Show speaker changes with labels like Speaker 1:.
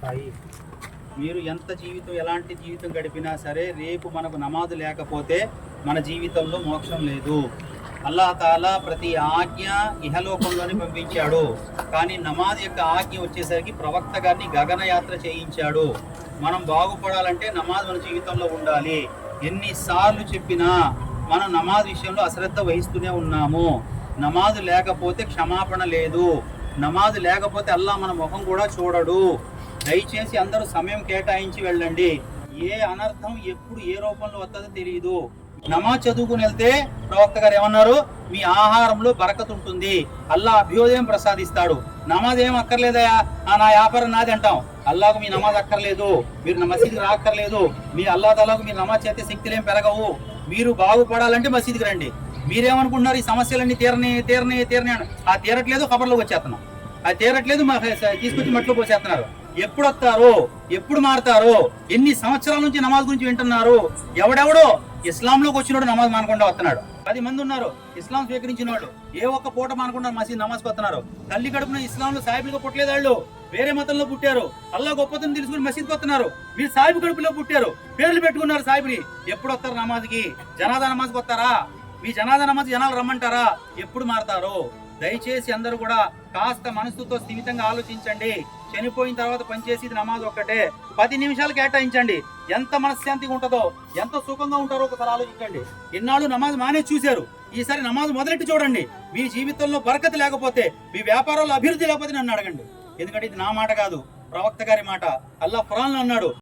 Speaker 1: వస్తాయి. మీరు ఎంత జీవితం ఎలాంటి జీవితం గడిపినా సరే రేపు మనకు నమాజు లేకపోతే మన జీవితంలో మోక్షం లేదు. అల్లాహ్ తాలా ప్రతి ఆజ్ఞ ఇహలోకంలోనే పంపించాడు. కానీ నమాజ్ యొక్క ఆజ్ఞ వచ్చేసరికి ప్రవక్త గారిని గగనయాత్ర చేయించాడు. మనం బాగుపడాలంటే నమాజ్ మన జీవితంలో ఉండాలి. ఎన్నిసార్లు చెప్పినా మనం నమాజ్ విషయంలో అశ్రద్ధ వహిస్తూనే ఉన్నాము. నమాజ్ లేకపోతే క్షమాపణ లేదు. నమాజ్ లేకపోతే అల్లాహ్ మన ముఖం కూడా చూడడు. దయచేసి అందరూ సమయం కేటాయించి వెళ్ళండి. ఏ అనర్థం ఎప్పుడు ఏ రూపంలో వస్తుందో తెలియదు. నమాజ్ చదువుకుని వెళ్తే ప్రవక్త గారు ఏమన్నారు, మీ ఆహారంలో బరకత్ ఉంటుంది, అల్లాహ్ అభ్యోదయం ప్రసాదిస్తాడు. నమాజ్ ఏం అక్కర్లేదయా, నా వ్యాపారం నాది అంటాం. అల్లాహకు మీ నమాజ్ అక్కర్లేదు, మీరు మసీద్కి రాక్కర్లేదు. మీ అల్లాహ్ తాలాకు మీరు నమాజ్ చేస్తే శక్తులు ఏం పెరగవు. మీరు బాగుపడాలంటే మసీద్కి రండి. మీరేమనుకుంటున్నారు, ఈ సమస్యలన్నీ తీరని ఆ తీరట్లేదు, ఖబర్లోకి వచ్చేస్తున్నాం. అది తీరట్లేదు, తీసుకొచ్చి మట్లో పోసేస్తున్నారు. ఎప్పుడు వస్తారో, ఎప్పుడు మారుతారో? ఎన్ని సంవత్సరాల నుంచి నమాజ్ గురించి వింటున్నారు. ఎవడెవడో ఇస్లాంలోకి వచ్చినోడు నమాజ్ మానకుండా వస్తున్నాడు. 10 మంది ఉన్నారు ఇస్లాం స్వీకరించిన వాళ్ళు, ఏ ఒక్క పూట మానకుండా మసీద్ నమాజ్కి వస్తున్నారు. తల్లి కడుపున ఇస్లాంలో సాహిబులుగా పుట్టలేదు, వాళ్ళు వేరే మతంలో పుట్టారు. అల్లాహ్ గొప్పతనం తెలుసుకుని మసీద్కి వస్తున్నారు. మీరు సాహిబు కడుపులో పుట్టారు, పేర్లు పెట్టుకున్నారు సాహిబుని. ఎప్పుడు వస్తారు నమాజ్కి? జనాదా నమాజ్కి వస్తారా? మీ జనాదా నమాజ్ జనాలు రమ్మంటారా? ఎప్పుడు మారతారో? దయచేసి అందరూ కూడా కాస్త మనసుతో స్థిమితంగా ఆలోచించండి. చనిపోయిన తర్వాత పనిచేసేది నమాజ్ ఒక్కటే. 10 నిమిషాలు కేటాయించండి. ఎంత మనశ్శాంతిగా ఉంటుందో, ఎంత సుఖంగా ఉంటారో ఒకసారి ఆలోచించండి. ఇన్నాళ్ళు నమాజ్ మానే చూశారు, ఈసారి నమాజ్ మొదలెట్టి చూడండి. మీ జీవితంలో బరకత్ లేకపోతే, మీ వ్యాపారంలో అభివృద్ధి లేకపోతే నన్ను అడగండి. ఎందుకంటే ఇది నా మాట కాదు, ప్రవక్త గారి మాట. అల్లాహ్ ఖురాన్లో అన్నాడు,